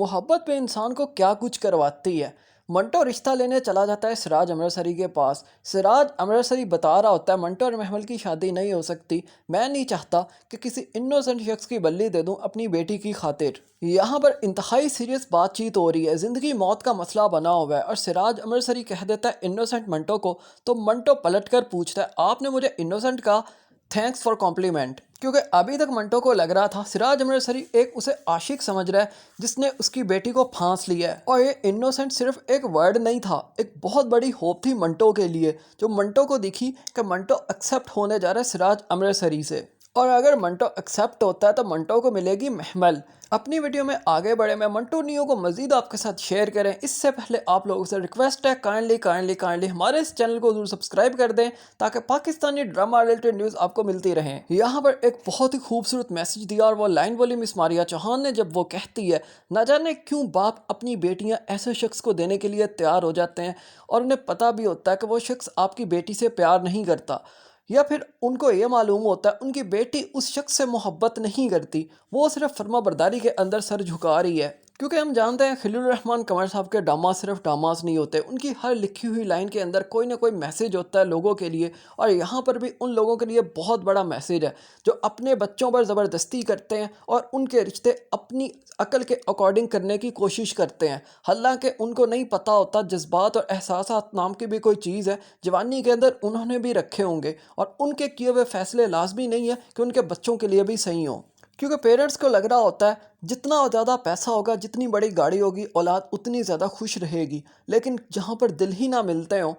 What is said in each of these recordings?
मोहब्बत में इंसान को क्या कुछ करवाती है। मंटो रिश्ता लेने चला जाता है सिराज अमृतसरी के पास। सिराज अमृतसरी बता रहा होता है मंटो और महमल की शादी नहीं हो सकती। मैं नहीं चाहता कि किसी इनोसेंट शख्स की बल्ली दे दूं अपनी बेटी की खातिर। यहाँ पर इंतहाई सीरियस बातचीत हो रही है, जिंदगी मौत का मसला बना हुआ है और सिराज अमृतसरी कह देता है इनोसेंट मंटो को। तो मंटो पलट कर पूछता है आपने मुझे इनोसेंट कहा, थैंक्स फॉर कॉम्प्लीमेंट। क्योंकि अभी तक मंटो को लग रहा था सिराज अमृतसरी एक उसे आशिक समझ रहा है जिसने उसकी बेटी को फांस लिया है। और ये इनोसेंट सिर्फ एक वर्ड नहीं था, एक बहुत बड़ी होप थी मंटो के लिए, जो मंटो को दिखी कि मंटो एक्सेप्ट होने जा रहा है सिराज अमृतसरी से। और अगर मंटो एक्सेप्ट होता है तो मंटो को मिलेगी महमल। अपनी वीडियो में आगे बढ़े मैं मंटो नियो को मजीद आपके साथ शेयर करें इससे पहले आप लोगों से रिक्वेस्ट है काइंडली काइंडली काइंडली हमारे इस चैनल को जरूर सब्सक्राइब कर दें ताकि पाकिस्तानी ड्रामा रिलेटेड न्यूज़ आपको मिलती रहें। यहाँ पर एक बहुत ही खूबसूरत मैसेज दिया और वो लाइन बोली मिस मारिया चौहान ने, जब वो कहती है न जाने क्यों बाप अपनी बेटियां ऐसे शख्स को देने के लिए तैयार हो जाते हैं और उन्हें पता भी होता है कि वो शख्स आपकी बेटी से प्यार नहीं करता, या फिर उनको ये मालूम होता है उनकी बेटी उस शख्स से मोहब्बत नहीं करती, वो सिर्फ फर्माबरदारी के अंदर सर झुका रही है। क्योंकि हम जानते हैं खलील रहमान कंवर साहब के ड्रामा सिर्फ ड्रामास नहीं होते, उनकी हर लिखी हुई लाइन के अंदर कोई ना कोई मैसेज होता है लोगों के लिए। और यहाँ पर भी उन लोगों के लिए बहुत बड़ा मैसेज है जो अपने बच्चों पर ज़बरदस्ती करते हैं और उनके रिश्ते अपनी अकल के अकॉर्डिंग करने की कोशिश करते हैं। हालांकि उनको नहीं पता होता जज्बात और एहसासात नाम की भी कोई चीज़ है, जवानी के अंदर उन्होंने भी रखे होंगे और उनके किए हुए फैसले लाजमी नहीं है कि उनके बच्चों के लिए भी सही हो। क्योंकि पेरेंट्स को लग रहा होता है जितना ज़्यादा पैसा होगा, जितनी बड़ी गाड़ी होगी, औलाद उतनी ज़्यादा खुश रहेगी। लेकिन जहाँ पर दिल ही ना मिलते हो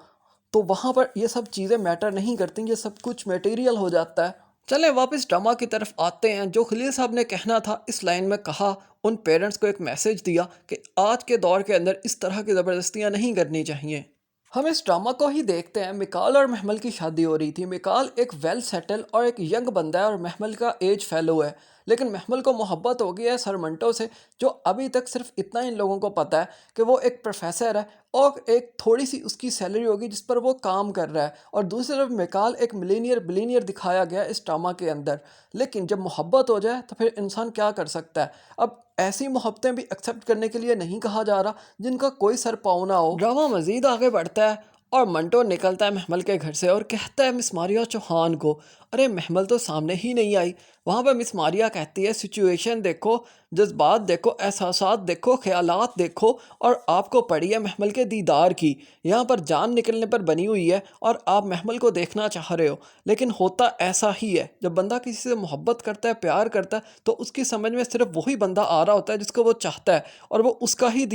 तो वहाँ पर ये सब चीज़ें मैटर नहीं करती, ये सब कुछ मटेरियल हो जाता है। चलें वापस ड्रामा की तरफ आते हैं। जो खलील साहब ने कहना था इस लाइन में कहा, उन पेरेंट्स को एक मैसेज दिया कि आज के दौर के अंदर इस तरह की ज़बरदस्तियाँ नहीं करनी चाहिए। हम इस ड्रामा को ही देखते हैं। मिकाल और महमल की शादी हो रही थी। मिकाल एक वेल सेटल और एक यंग बंदा है और महमल का एज फेलो है। लेकिन महमल को मोहब्बत हो गई है सर मंटो से, जो अभी तक सिर्फ इतना इन लोगों को पता है कि वो एक प्रोफेसर है और एक थोड़ी सी उसकी सैलरी होगी जिस पर वो काम कर रहा है। और दूसरी तरफ मिकाल एक मिलीनियर बिलीनियर दिखाया गया इस ड्रामा के अंदर। लेकिन जब मोहब्बत हो जाए तो फिर इंसान क्या कर सकता है। अब ऐसी मोहब्बतें भी एक्सेप्ट करने के लिए नहीं कहा जा रहा जिनका कोई सर पाँव ना हो। ड्रामा मजीद आगे बढ़ता है और मंटो निकलता है महमल के घर से और कहता है मिस मारिया चौहान को। अरे महमल तो सामने ही नहीं आई। वहाँ पर मिस मारिया कहती है सिचुएशन देखो, जज्बात देखो, एहसासात देखो, ख्यालात देखो और आपको पड़ी है महमल के दीदार की। यहाँ पर जान निकलने पर बनी हुई है और आप महमल को देखना चाह रहे हो। लेकिन होता ऐसा ही है, जब बंदा किसी से मोहब्बत करता है, प्यार करता है, तो उसकी समझ में सिर्फ वही बंदा आ रहा होता है जिसको वो चाहता है और वो उसका ही